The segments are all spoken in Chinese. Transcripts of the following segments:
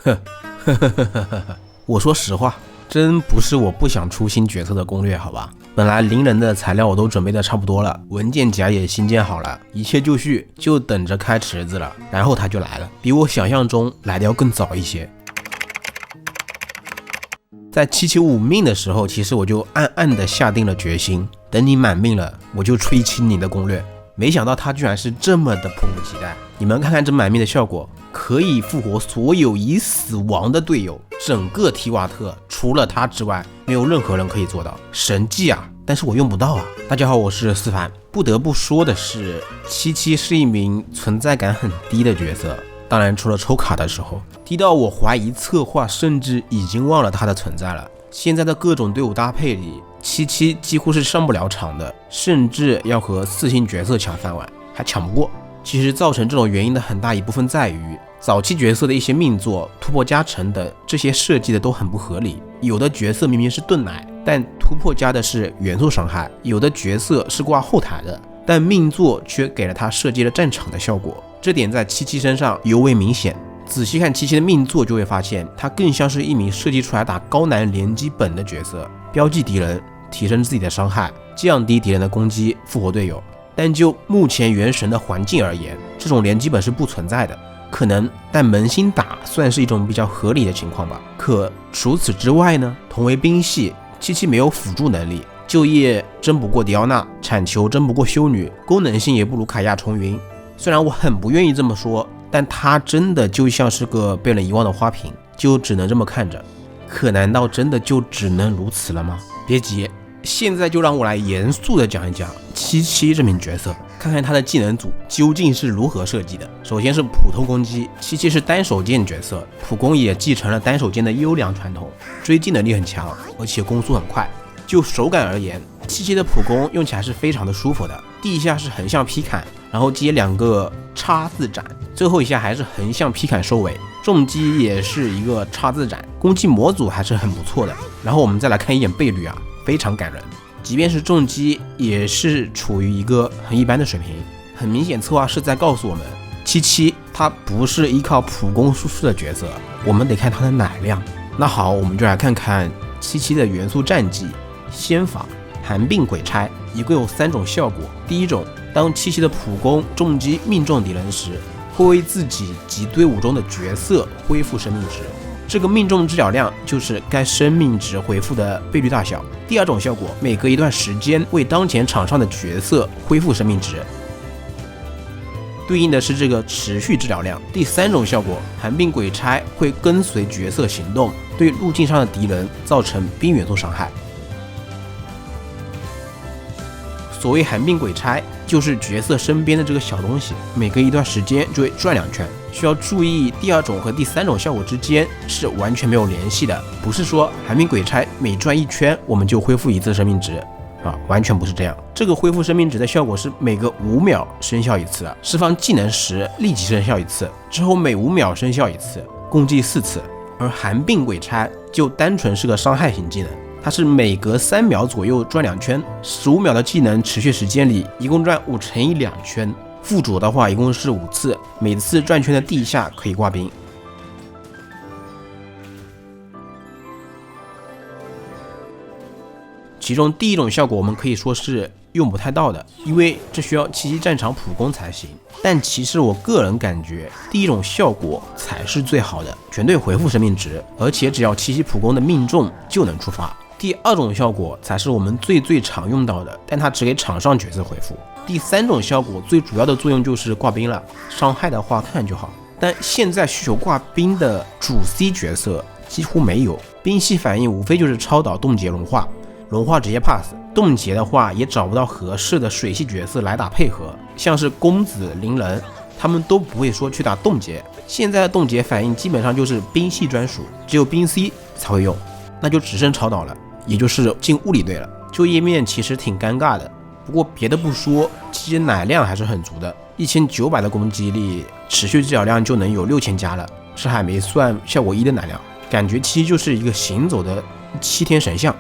呵呵呵呵呵呵，我说实话，真不是我不想出新角色的攻略，好吧？本来灵人的材料我都准备的差不多了，文件夹也新建好了，一切就绪，就等着开池子了。然后他就来了，比我想象中来的要更早一些。在775命的时候，其实我就暗暗的下定了决心，等你满命了，我就吹起你的攻略。没想到他居然是这么的迫不及待。你们看看这满命的效果，可以复活所有已死亡的队友，整个提瓦特除了他之外，没有任何人可以做到，神迹啊！但是我用不到啊。大家好，我是思凡。不得不说的是，77是一名存在感很低的角色，当然除了抽卡的时候，低到我怀疑策划甚至已经忘了他的存在了。现在的各种队伍搭配里，77几乎是上不了场的，甚至要和4星角色抢饭碗，还抢不过。其实造成这种原因的很大一部分在于，早期角色的一些命座、突破加成等这些设计的都很不合理。有的角色明明是盾奶，但突破加的是元素伤害；有的角色是挂后台的，但命座却给了他设计了战场的效果。这点在77身上尤为明显。仔细看77的命座，就会发现他更像是一名设计出来打高难联机本的角色，标记敌人，提升自己的伤害，降低敌人的攻击，复活队友。但就目前原神的环境而言，这种联机本是不存在的，可能但扪心打算是一种比较合理的情况吧。可除此之外呢，同为兵系，77没有辅助能力，就业争不过迪奥娜，铲球争不过修女，功能性也不如凯亚重云。虽然我很不愿意这么说，但他真的就像是个被人遗忘的花瓶，就只能这么看着。可难道真的就只能如此了吗？别急，现在就让我来严肃的讲一讲77这名角色，看看他的技能组究竟是如何设计的。首先是普通攻击，77是单手剑角色，普攻也继承了单手剑的优良传统，追击能力很强，而且攻速很快。就手感而言，77的普攻用起来是非常的舒服的，第一下是横向劈砍，然后接2个叉字斩，最后一下还是横向劈砍收尾，重击也是一个叉字斩，攻击模组还是很不错的。然后我们再来看一眼倍率啊，非常感人，即便是重击也是处于一个很一般的水平。很明显策划是在告诉我们，77他不是依靠普攻输出的角色，我们得看他的奶量。那好，我们就来看看77的元素战技仙法、寒病鬼差，一共有3种效果。第一种，当77的普攻重击命中敌人时，会为自己及队伍中的角色恢复生命值，这个命中治疗量就是该生命值回复的倍率大小。第二种效果，每隔一段时间为当前场上的角色恢复生命值，对应的是这个持续治疗量。第三种效果，寒病鬼差会跟随角色行动，对路径上的敌人造成冰元素伤害。所谓寒病鬼差，就是角色身边的这个小东西，每隔一段时间就会转2圈。需要注意，第2种和第3种效果之间是完全没有联系的，不是说寒病鬼差每转1圈我们就恢复1次生命值啊，完全不是这样。这个恢复生命值的效果是每隔5秒生效1次，释放技能时立即生效1次，之后每5秒生效1次，共计4次。而寒病鬼差就单纯是个伤害型技能，它是每隔3秒左右转2圈，15秒的技能持续时间里一共转5乘以2圈，附着的话一共是5次，每次转圈的第一下可以挂冰。其中第1种效果我们可以说是用不太到的，因为这需要77战场普攻才行。但其实我个人感觉第1种效果才是最好的，全队回复生命值，而且只要77普攻的命中就能触发。第2种效果才是我们最常用到的，但它只给场上角色回复。第3种效果最主要的作用就是挂冰了，伤害的话看看就好。但现在需求挂冰的主 C 角色几乎没有，冰系反应无非就是超导、冻结、融化，融化直接 pass， 冻结的话也找不到合适的水系角色来打配合，像是公子、灵人他们都不会说去打冻结。现在的冻结反应基本上就是冰系专属，只有冰 C 才会用，那就只剩超导了，也就是进物理队了。就页面其实挺尴尬的，不过别的不说，其实奶量还是很足的，1900的攻击力，持续治疗量就能有6000加了，这还没算效果1的奶量，感觉77就是一个行走的7天神像。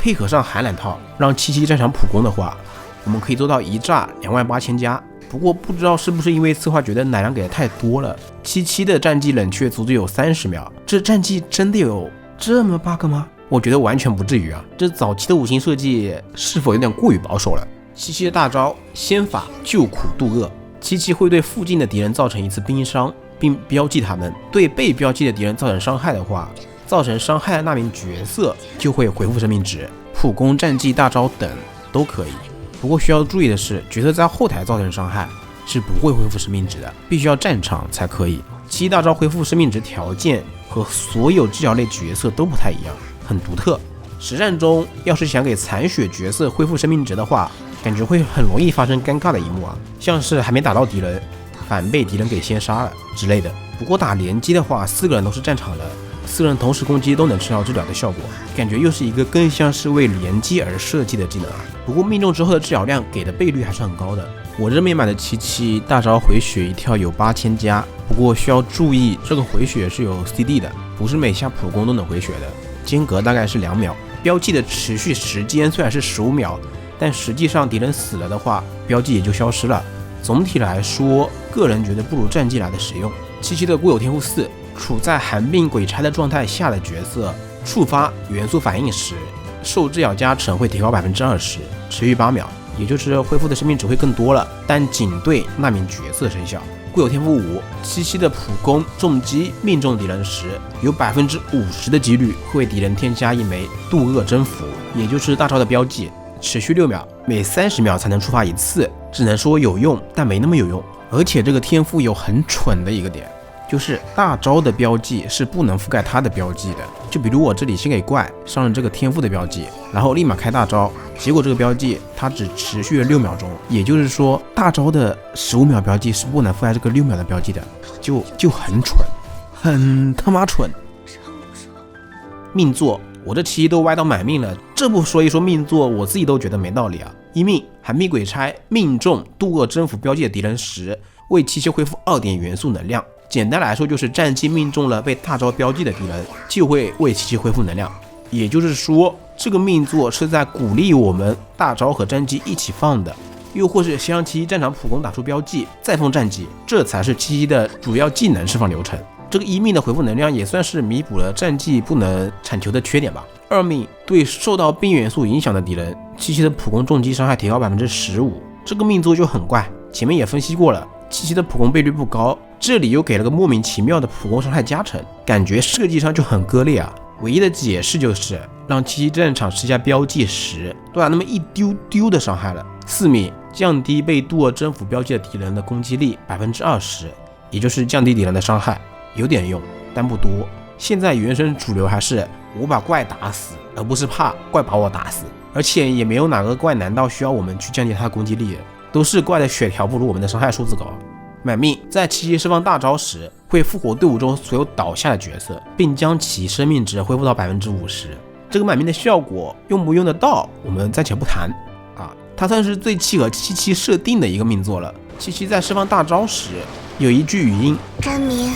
配合上寒冷套，让77战场普攻的话，我们可以做到一炸28000加。不过不知道是不是因为策划觉得奶量给的太多了，77的战绩冷却足足有30秒，这战绩真的有这么 bug 吗？我觉得完全不至于啊，这早期的五行设计是否有点过于保守了？77的大招仙法救苦渡恶，77会对附近的敌人造成一次冰伤，并标记他们，对被标记的敌人造成伤害的话，造成伤害的那名角色就会恢复生命值，普攻、战技、大招等都可以。不过需要注意的是，角色在后台造成伤害是不会恢复生命值的，必须要战场才可以。77大招恢复生命值条件和所有治疗类角色都不太一样，很独特。实战中要是想给残血角色恢复生命值的话，感觉会很容易发生尴尬的一幕啊，像是还没打到敌人，反被敌人给先杀了之类的。不过打联机的话，4个人都是战场的，4个人同时攻击都能吃到治疗的效果，感觉又是一个更像是为联机而设计的技能啊。不过命中之后的治疗量给的倍率还是很高的。我这边买的77大招回血一跳有8000加，不过需要注意，这个回血是有 CD 的，不是每下普攻都能回血的，间隔大概是2秒。标记的持续时间虽然是15秒，但实际上敌人死了的话，标记也就消失了。总体来说，个人觉得不如战绩来的实用。77的固有天赋4，处在寒病鬼差的状态下的角色触发元素反应时，受治疗加成会提高20%，持续8秒，也就是恢复的生命值会更多了，但仅对那名角色生效。固有天赋5，77的普攻重击命中敌人时，有50%的几率会为敌人添加一枚渡恶征服，也就是大招的标记，持续6秒，每30秒才能触发一次，只能说有用，但没那么有用。而且这个天赋有很蠢的一个点，就是大招的标记是不能覆盖它的标记的。就比如我这里先给怪上了这个天赋的标记，然后立马开大招，结果这个标记它只持续了6秒钟，也就是说大招的15秒标记是不能覆盖这个6秒的标记的，就很蠢，很他妈蠢。命座我这77都歪到满命了，这不说一说命座，我自己都觉得没道理啊。一命寒冰鬼差命中渡恶征服标记的敌人时，为77恢复2点元素能量。简单来说就是战绩命中了被大招标记的敌人，就会为77恢复能量。也就是说，这个命座是在鼓励我们大招和战绩一起放的，又或是先让77战场普攻打出标记，再放战绩，这才是77的主要技能释放流程。这个1命的回复能量也算是弥补了战绩不能产球的缺点吧。2命对受到冰元素影响的敌人，77的普攻重击伤害提高15%，这个命座就很怪。前面也分析过了，77的普攻倍率不高，这里又给了个莫名其妙的普攻伤害加成，感觉设计上就很割裂啊。唯一的解释就是让77战场施加标记时多打那么一丢丢的伤害了。4命降低被渡恶征服标记的敌人的攻击力20%，也就是降低敌人的伤害，有点用，但不多。现在原神主流还是我把怪打死，而不是怕怪把我打死，而且也没有哪个怪难道需要我们去降低他的攻击力，都是怪的血条不如我们的伤害数字高。满命在77释放大招时，会复活队伍中所有倒下的角色，并将其生命值恢复到50%。这个满命的效果用不用得到，我们暂且不谈啊。它算是最契合77设定的一个命座了。77在释放大招时，有一句语音真名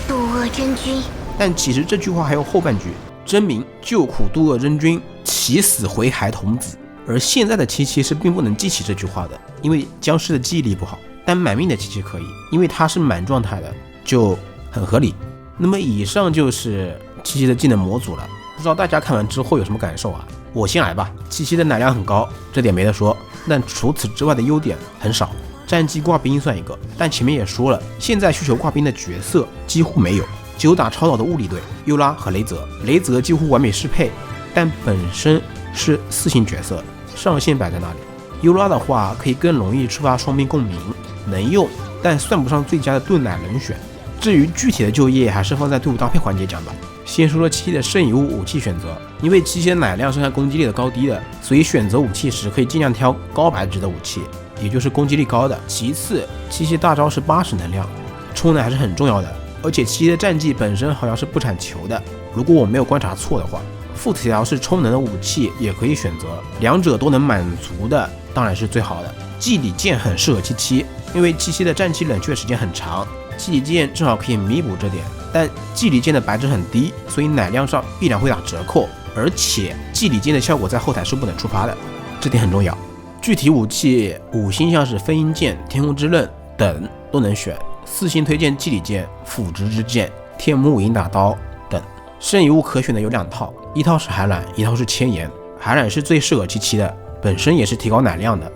渡恶真君，但其实这句话还有后半句，真名救苦渡恶真君，起死回孩童子。而现在的77是并不能记起这句话的，因为僵尸的记忆力不好。但满命的77可以，因为它是满状态的，就很合理。那么以上就是77的技能模组了，不知道大家看完之后有什么感受啊？我先来吧。77的奶量很高，这点没得说，但除此之外的优点很少。战绩挂兵算一个，但前面也说了，现在需求挂兵的角色几乎没有，只有打超导的物理队尤拉和雷泽。雷泽几乎完美适配，但本身是4星角色，上限摆在那里。尤拉的话可以更容易触发双兵共鸣，能用，但算不上最佳的盾奶人选。至于具体的就业，还是放在队伍搭配环节讲吧。先说了77的圣遗物武器选择，因为77的奶量是看攻击力的高低的，所以选择武器时可以尽量挑高白值的武器，也就是攻击力高的。其次，77大招是80能量，充能还是很重要的。而且77的战绩本身好像是不产球的，如果我没有观察错的话。副条是充能的武器也可以选择，两者都能满足的当然是最好的。祭礼剑很适合77，因为77的战期冷却时间很长，祭礼剑正好可以弥补这点。但祭礼剑的白值很低，所以奶量上必然会打折扣，而且祭礼剑的效果在后台是不能触发的，这点很重要。具体武器5星像是飞鹰剑、天空之刃等都能选，4星推荐祭礼剑、辅职之剑、天幕银打刀等。剩余物可选的有2套，一套是海缆，一套是千岩。海缆是最适合77的，本身也是提高奶量的，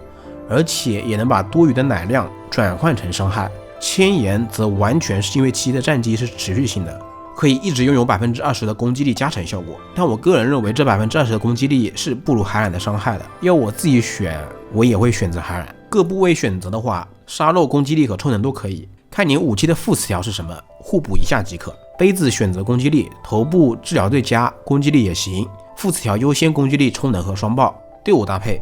而且也能把多余的奶量转换成伤害。千岩则完全是因为77的战绩是持续性的，可以一直拥有 20% 的攻击力加成效果，但我个人认为这 20% 的攻击力是不如海缆的伤害的。要我自己选，我也会选择海缆。各部位选择的话，杀肉、攻击力和充能都可以，看你武器的副词条是什么，互补一下即可。杯子选择攻击力，头部治疗最佳，攻击力也行，副词条优先攻击力、充能和双爆。队伍搭配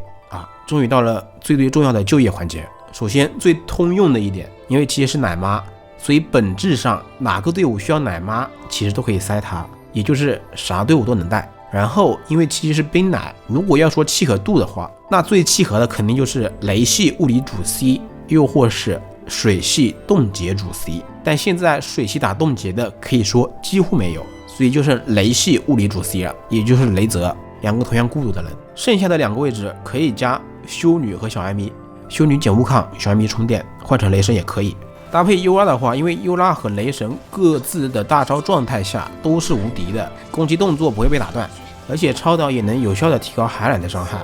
终于到了最重要的就业环节。首先最通用的一点，因为77是奶妈，所以本质上哪个队伍需要奶妈其实都可以塞它，也就是啥队伍都能带。然后因为77是冰奶，如果要说契合度的话，那最契合的肯定就是雷系物理主 C， 又或是水系冻结主 C， 但现在水系打冻结的可以说几乎没有，所以就是雷系物理主 C 了，也就是雷泽，2个同样孤独的人。剩下的2个位置可以加修女和小艾米，修女减物抗，小艾米充电，换成雷神也可以。搭配优拉的话，因为优拉和雷神各自的大招状态下都是无敌的，攻击动作不会被打断，而且超导也能有效的提高海缆的伤害，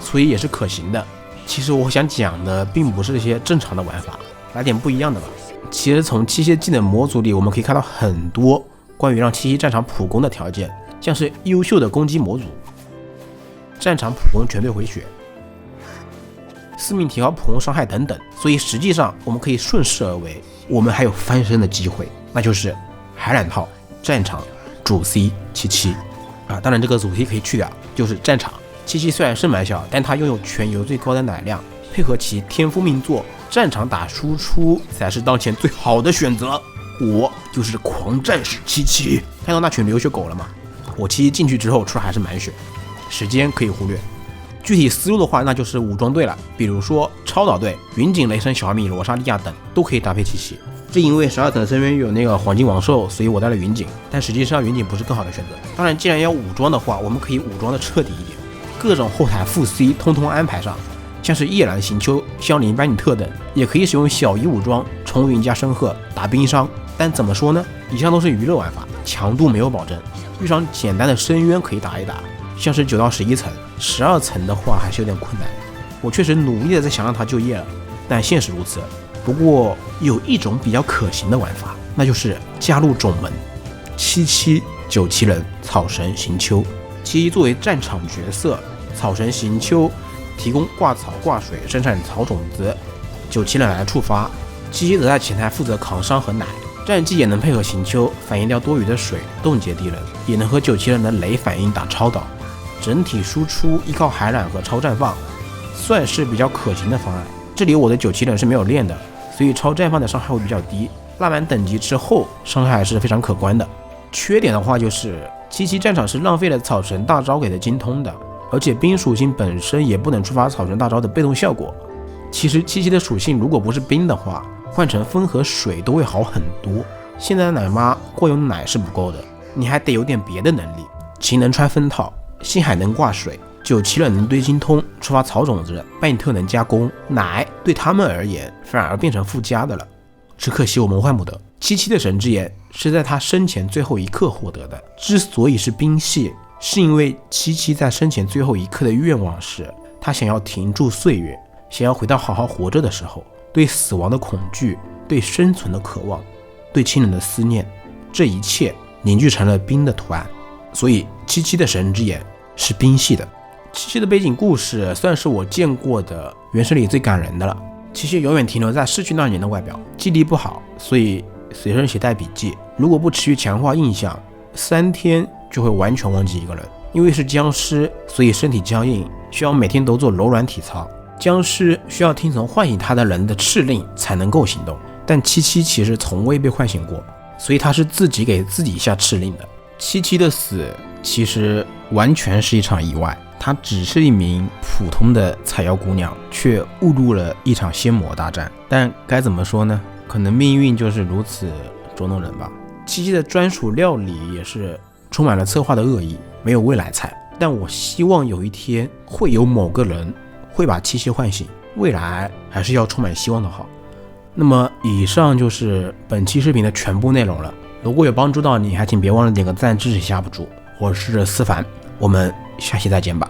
所以也是可行的。其实我想讲的并不是这些正常的玩法，来点不一样的吧。其实从77技能模组里我们可以看到很多关于让77战场普攻的条件，像是优秀的攻击模组、战场普攻全队回血、4命提高普攻伤害等等，所以实际上我们可以顺势而为，我们还有翻身的机会，那就是海缆套战场主 C 77当然这个主 C 可以去掉，就是战场。77虽然是蛮小，但它拥有全游最高的奶量，配合其天赋命座，战场打输出才是当前最好的选择。我就是狂战士77，看到那群流血狗了吗？我77进去之后出来还是满血，时间可以忽略。具体思路的话，那就是武装队了，比如说超导队、云锦、雷神、小米、罗莎莉亚等都可以搭配77。这因为12层深渊有那个黄金王兽，所以我带了云锦，但实际上云锦不是更好的选择。当然既然要武装的话，我们可以武装的彻底一点，各种后台副 C 通通安排上，像是夜兰、行秋、香菱、班尼特等，也可以使用小一武装重云加深褐打冰伤。但怎么说呢，以上都是娱乐玩法，强度没有保证，遇上简单的深渊可以打一打，像是9到11层，12层的话还是有点困难。我确实努力的在想让他就业了，但现实如此。不过有一种比较可行的玩法，那就是加入种门77、97人草神行秋。77作为战场角色，草神行秋提供挂草挂水生产草种子，97人来触发，77则在前台负责扛伤和奶，战绩也能配合行秋反应掉多余的水冻结敌人，也能和97人的雷反应打超导，整体输出依靠海缆和超绽放，算是比较可行的方案。这里我的97人是没有练的，所以超绽放的伤害会比较低，拉满等级之后伤害还是非常可观的。缺点的话就是77战场是浪费了草神大招给的精通的，而且冰属性本身也不能触发草神大招的被动效果。其实77的属性如果不是冰的话，换成风和水都会好很多。现在的奶妈光有奶是不够的，你还得有点别的能力。秦能穿风套，星海能挂水，97人能堆精通触发草种子，拜尼特能加工，奶对他们而言反而变成附加的了。只可惜我们换不得。77的神之眼是在他生前最后一刻获得的，之所以是冰系，是因为77在生前最后一刻的愿望是他想要停住岁月，想要回到好好活着的时候，对死亡的恐惧，对生存的渴望，对亲人的思念，这一切凝聚成了冰的图案。所以77的神之眼是冰系的。77的背景故事算是我见过的原神里最感人的了。77永远停留在逝去那年的外表，记忆力不好，所以随身携带笔记，如果不持续强化印象，3天就会完全忘记一个人。因为是僵尸，所以身体僵硬，需要每天都做柔软体操。僵尸需要听从唤醒他的人的敕令才能够行动，但77其实从未被唤醒过，所以他是自己给自己下敕令的。77的死其实完全是一场意外，她只是一名普通的采药姑娘，却误入了一场仙魔大战。但该怎么说呢？可能命运就是如此捉弄人吧。77的专属料理也是充满了策划的恶意，没有未来菜。但我希望有一天会有某个人会把气息唤醒，未来还是要充满希望的好。那么以上就是本期视频的全部内容了，如果有帮助到你，还请别忘了点个赞支持一下 UP主。我是思凡，我们下期再见吧。